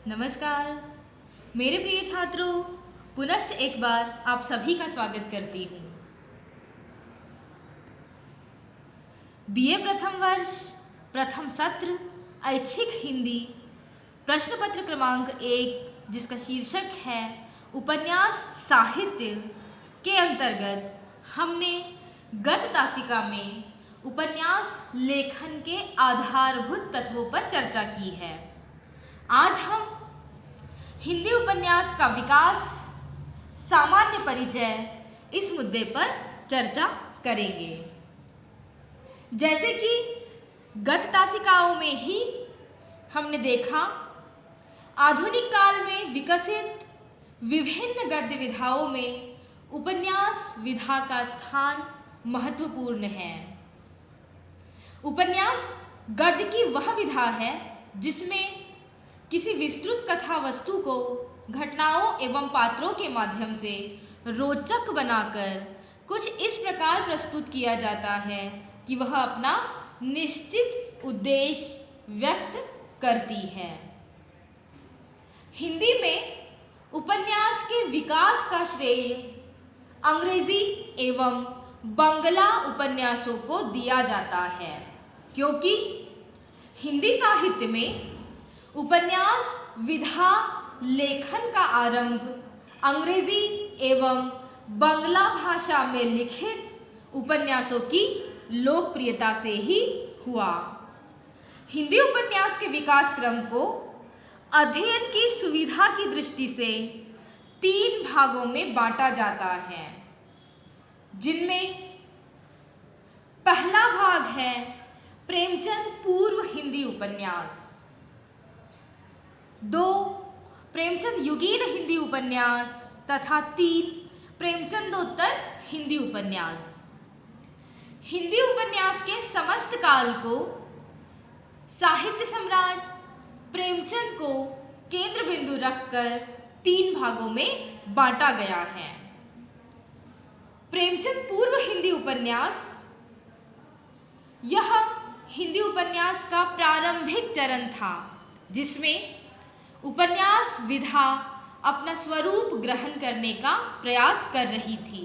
नमस्कार मेरे प्रिय छात्रों, पुनश्च एक बार आप सभी का स्वागत करती हूँ। बीए प्रथम वर्ष प्रथम सत्र ऐच्छिक हिंदी प्रश्न पत्र क्रमांक 1 जिसका शीर्षक है उपन्यास साहित्य के अंतर्गत हमने गत तासिका में उपन्यास लेखन के आधारभूत तत्वों पर चर्चा की है। आज हम हिंदी उपन्यास का विकास, सामान्य परिचय इस मुद्दे पर चर्चा करेंगे। जैसे कि गत तासिकाओं में ही हमने देखा, आधुनिक काल में विकसित विभिन्न गद्य विधाओं में उपन्यास विधा का स्थान महत्वपूर्ण है। उपन्यास गद्य की वह विधा है जिसमें किसी विस्तृत कथा वस्तु को घटनाओं एवं पात्रों के माध्यम से रोचक बनाकर कुछ इस प्रकार प्रस्तुत किया जाता है कि वह अपना निश्चित उद्देश्य व्यक्त करती है। हिंदी में उपन्यास के विकास का श्रेय अंग्रेजी एवं बंगला उपन्यासों को दिया जाता है, क्योंकि हिंदी साहित्य में उपन्यास विधा लेखन का आरंभ अंग्रेजी एवं बंगला भाषा में लिखित उपन्यासों की लोकप्रियता से ही हुआ। हिंदी उपन्यास के विकास क्रम को अध्ययन की सुविधा की दृष्टि से 3 भागों में बांटा जाता है, जिनमें पहला भाग है प्रेमचंद पूर्व हिंदी उपन्यास, 2 प्रेमचंद युगीन हिंदी उपन्यास तथा 3 प्रेमचंदोत्तर हिंदी उपन्यास। हिंदी उपन्यास के समस्त काल को साहित्य सम्राट प्रेमचंद को केंद्र बिंदु रखकर 3 भागों में बांटा गया है। प्रेमचंद पूर्व हिंदी उपन्यास, यह हिंदी उपन्यास का प्रारंभिक चरण था जिसमें उपन्यास विधा अपना स्वरूप ग्रहण करने का प्रयास कर रही थी।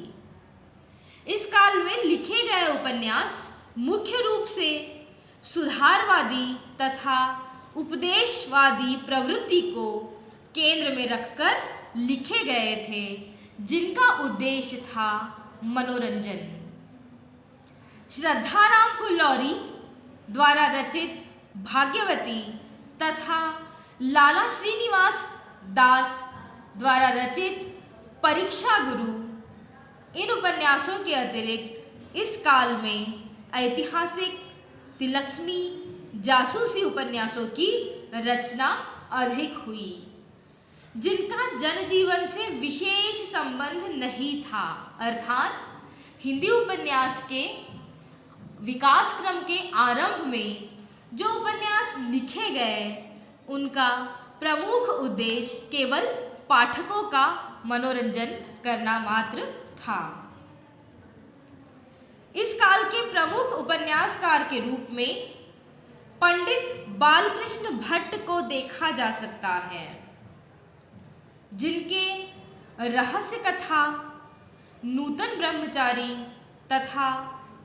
इस काल में लिखे गए उपन्यास मुख्य रूप से सुधारवादी तथा उपदेशवादी प्रवृत्ति को केंद्र में रखकर लिखे गए थे, जिनका उद्देश्य था मनोरंजन। श्रद्धाराम फुल्लौरी द्वारा रचित भाग्यवती तथा लाला श्रीनिवास दास द्वारा रचित परीक्षा गुरु, इन उपन्यासों के अतिरिक्त इस काल में ऐतिहासिक, तिलस्मी, जासूसी उपन्यासों की रचना अधिक हुई, जिनका जनजीवन से विशेष संबंध नहीं था। अर्थात हिंदी उपन्यास के विकास क्रम के आरंभ में जो उपन्यास लिखे गए, उनका प्रमुख उद्देश्य केवल पाठकों का मनोरंजन करना मात्र था। इस काल के प्रमुख उपन्यासकार के रूप में पंडित बालकृष्ण भट्ट को देखा जा सकता है, जिनके रहस्य कथा, नूतन ब्रह्मचारी तथा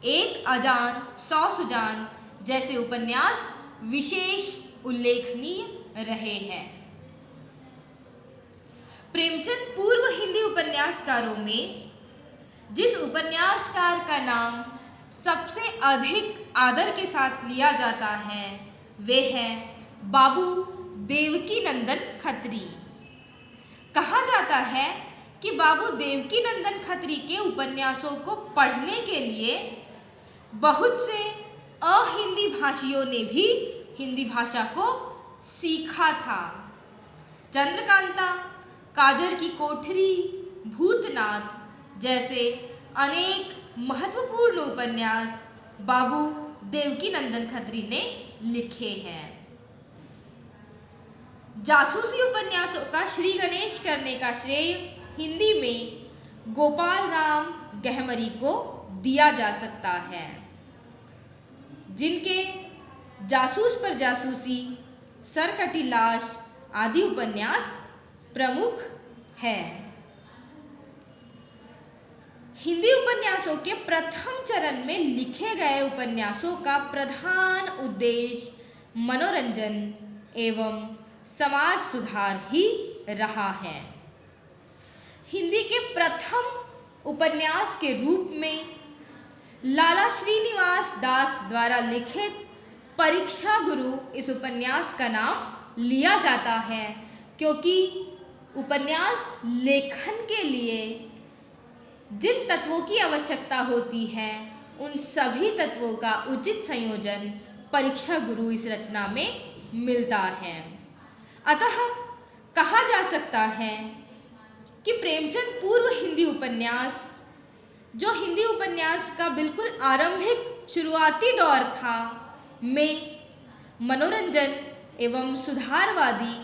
एक अजान सौ सुजान जैसे उपन्यास विशेष उल्लेखनीय रहे हैं। प्रेमचंद पूर्व हिंदी उपन्यासकारों में जिस उपन्यासकार का नाम सबसे अधिक आदर के साथ लिया जाता है, वे हैं बाबू देवकीनंदन खत्री। कहा जाता है कि बाबू देवकीनंदन खत्री के उपन्यासों को पढ़ने के लिए बहुत से अहिंदी भाषियों ने भी हिंदी भाषा को सीखा था। चंद्रकांता, काजर की कोठरी, भूतनाथ जैसे अनेक महत्वपूर्ण उपन्यास बाबू देवकीनंदन खत्री ने लिखे हैं। जासूसी उपन्यासों का श्री गणेश करने का श्रेय हिंदी में गोपाल राम गहमरी को दिया जा सकता है, जिनके जासूस पर जासूसी, सरकटी लाश, आदि उपन्यास प्रमुख है। हिंदी उपन्यासों के प्रथम चरण में लिखे गए उपन्यासों का प्रधान उद्देश्य मनोरंजन एवं समाज सुधार ही रहा है। हिंदी के प्रथम उपन्यास के रूप में लाला श्रीनिवास दास द्वारा लिखित परीक्षा गुरु इस उपन्यास का नाम लिया जाता है, क्योंकि उपन्यास लेखन के लिए जिन तत्वों की आवश्यकता होती है उन सभी तत्वों का उचित संयोजन परीक्षा गुरु इस रचना में मिलता है। अतः कहा जा सकता है कि प्रेमचंद पूर्व हिंदी उपन्यास, जो हिंदी उपन्यास का बिल्कुल आरंभिक शुरुआती दौर था, में मनोरंजन एवं सुधारवादी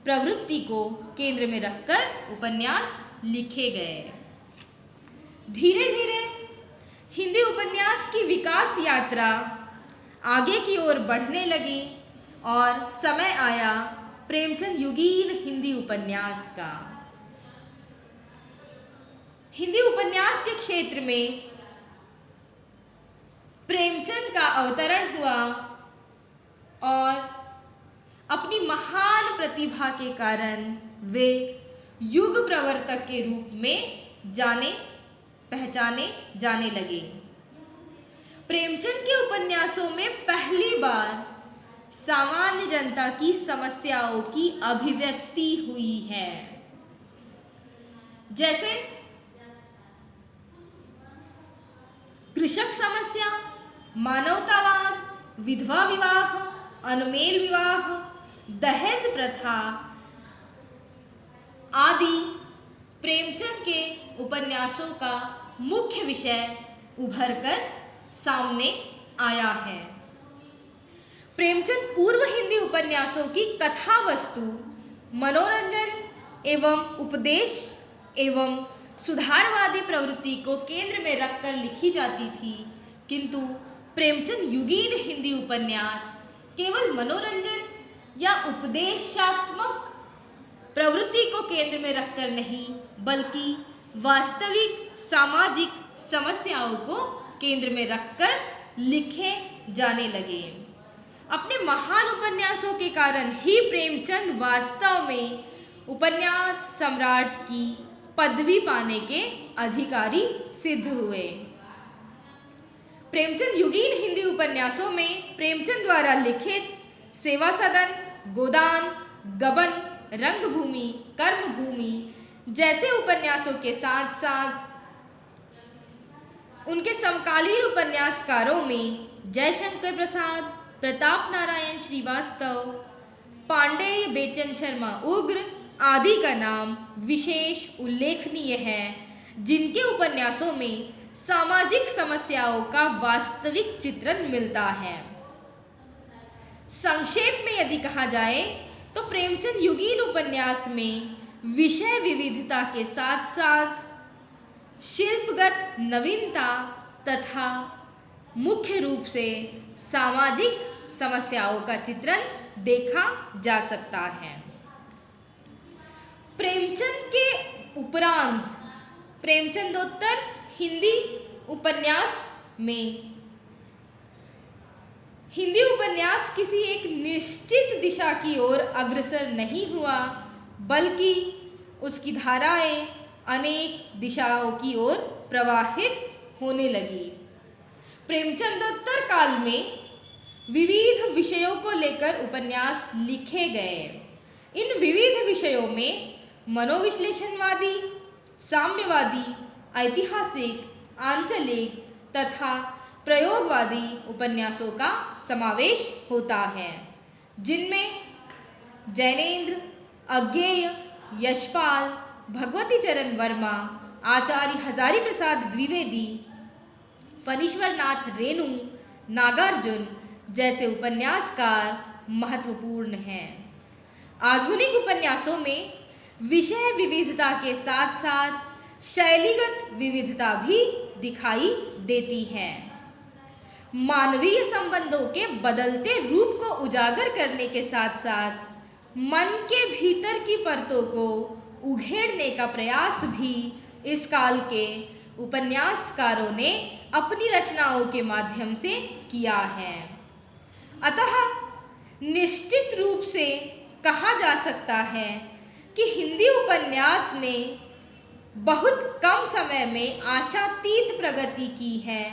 प्रवृत्ति को केंद्र में रखकर उपन्यास लिखे गए। धीरे धीरे हिंदी उपन्यास की विकास यात्रा आगे की ओर बढ़ने लगी और समय आया प्रेमचंद युगीन हिंदी उपन्यास का। हिंदी उपन्यास के क्षेत्र में प्रेमचंद का अवतरण हुआ और अपनी महान प्रतिभा के कारण वे युग प्रवर्तक के रूप में पहचाने जाने लगे। प्रेमचंद के उपन्यासों में पहली बार सामान्य जनता की समस्याओं की अभिव्यक्ति हुई है, जैसे कृषक समस्या, मानवतावाद, विधवा विवाह, अनमेल विवाह, दहेज प्रथा आदि प्रेमचंद के उपन्यासों का मुख्य विषय उभर कर सामने आया है। प्रेमचंद पूर्व हिंदी उपन्यासों की कथा वस्तु मनोरंजन एवं उपदेश एवं सुधारवादी प्रवृत्ति को केंद्र में रखकर लिखी जाती थी, किंतु प्रेमचंद युगीन हिंदी उपन्यास केवल मनोरंजन या उपदेशात्मक प्रवृत्ति को केंद्र में रखकर नहीं, बल्कि वास्तविक सामाजिक समस्याओं को केंद्र में रखकर लिखे जाने लगे। अपने महान उपन्यासों के कारण ही प्रेमचंद वास्तव में उपन्यास सम्राट की पदवी पाने के अधिकारी सिद्ध हुए। प्रेमचंद युगीन हिंदी उपन्यासों में प्रेमचंद द्वारा लिखित सेवा सदन, गोदान, गबन, रंगभूमि, कर्मभूमि जैसे उपन्यासों के साथ साथ उनके समकालीन उपन्यासकारों में जयशंकर प्रसाद, प्रताप नारायण श्रीवास्तव, पांडेय बेचन शर्मा उग्र आदि का नाम विशेष उल्लेखनीय है, जिनके उपन्यासों में सामाजिक समस्याओं का वास्तविक चित्रण मिलता है। संक्षेप में यदि कहा जाए तो प्रेमचंद युगीन उपन्यास में विषय विविधता के साथ साथ शिल्पगत नवीनता तथा मुख्य रूप से सामाजिक समस्याओं का चित्रण देखा जा सकता है। प्रेमचंद के उपरांत प्रेमचंदोत्तर हिंदी उपन्यास में हिंदी उपन्यास किसी एक निश्चित दिशा की ओर अग्रसर नहीं हुआ, बल्कि उसकी धाराएं अनेक दिशाओं की ओर प्रवाहित होने लगी। प्रेमचंदोत्तर काल में विविध विषयों को लेकर उपन्यास लिखे गए। इन विविध विषयों में मनोविश्लेषणवादी, साम्यवादी, ऐतिहासिक, आंचलिक तथा प्रयोगवादी उपन्यासों का समावेश होता है, जिनमें जैनेन्द्र, अज्ञेय, यशपाल, भगवती चरण वर्मा, आचार्य हजारी प्रसाद द्विवेदी, फणीश्वरनाथ रेणु, नागार्जुन जैसे उपन्यासकार महत्वपूर्ण हैं। आधुनिक उपन्यासों में विषय विविधता के साथ साथ शैलीगत विविधता भी दिखाई देती है। मानवीय संबंधों के बदलते रूप को उजागर करने के साथ साथ मन के भीतर की परतों को उघेड़ने का प्रयास भी इस काल के उपन्यासकारों ने अपनी रचनाओं के माध्यम से किया है। अतः निश्चित रूप से कहा जा सकता है कि हिंदी उपन्यास ने बहुत कम समय में आशातीत प्रगति की है।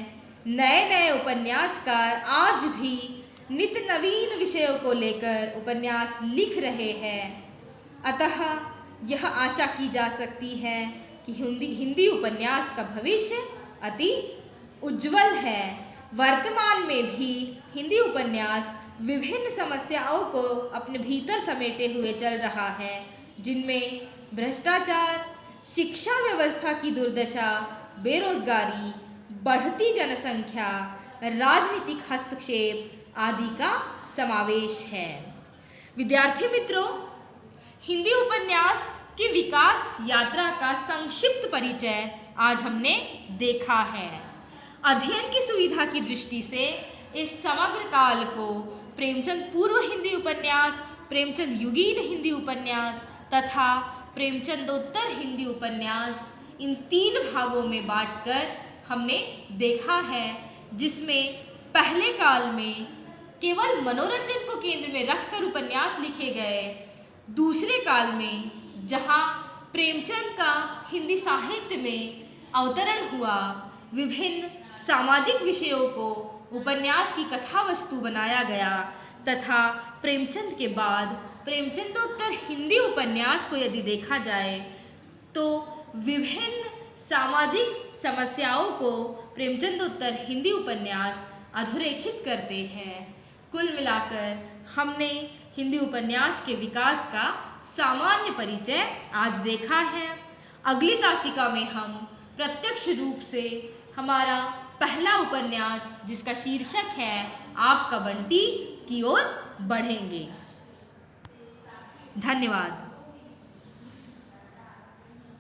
नए नए उपन्यासकार आज भी नित्य नवीन विषयों को लेकर उपन्यास लिख रहे हैं। अतः यह आशा की जा सकती है कि हिंदी उपन्यास का भविष्य अति उज्जवल है। वर्तमान में भी हिंदी उपन्यास विभिन्न समस्याओं को अपने भीतर समेटे हुए चल रहा है, जिनमें भ्रष्टाचार, शिक्षा व्यवस्था की दुर्दशा, बेरोजगारी, बढ़ती जनसंख्या, राजनीतिक हस्तक्षेप आदि का समावेश है। विद्यार्थी मित्रों, हिंदी उपन्यास की विकास यात्रा का संक्षिप्त परिचय आज हमने देखा है। अध्ययन की सुविधा की दृष्टि से इस समग्र काल को प्रेमचंद पूर्व हिंदी उपन्यास, प्रेमचंद युगीन हिंदी उपन्यास तथा प्रेमचंदोत्तर हिंदी उपन्यास, इन 3 भागों में बांटकर हमने देखा है, जिसमें पहले काल में केवल मनोरंजन को केंद्र में रखकर उपन्यास लिखे गए। दूसरे काल में जहाँ प्रेमचंद का हिंदी साहित्य में अवतरण हुआ, विभिन्न सामाजिक विषयों को उपन्यास की कथा वस्तु बनाया गया, तथा प्रेमचंद के बाद प्रेमचंदोत्तर हिंदी उपन्यास को यदि देखा जाए तो विभिन्न सामाजिक समस्याओं को प्रेमचंदोत्तर हिंदी उपन्यास अधोरेखित करते हैं। कुल मिलाकर हमने हिंदी उपन्यास के विकास का सामान्य परिचय आज देखा है। अगली तासिका में हम प्रत्यक्ष रूप से हमारा पहला उपन्यास, जिसका शीर्षक है आपका बंटी, की ओर बढ़ेंगे। धन्यवाद।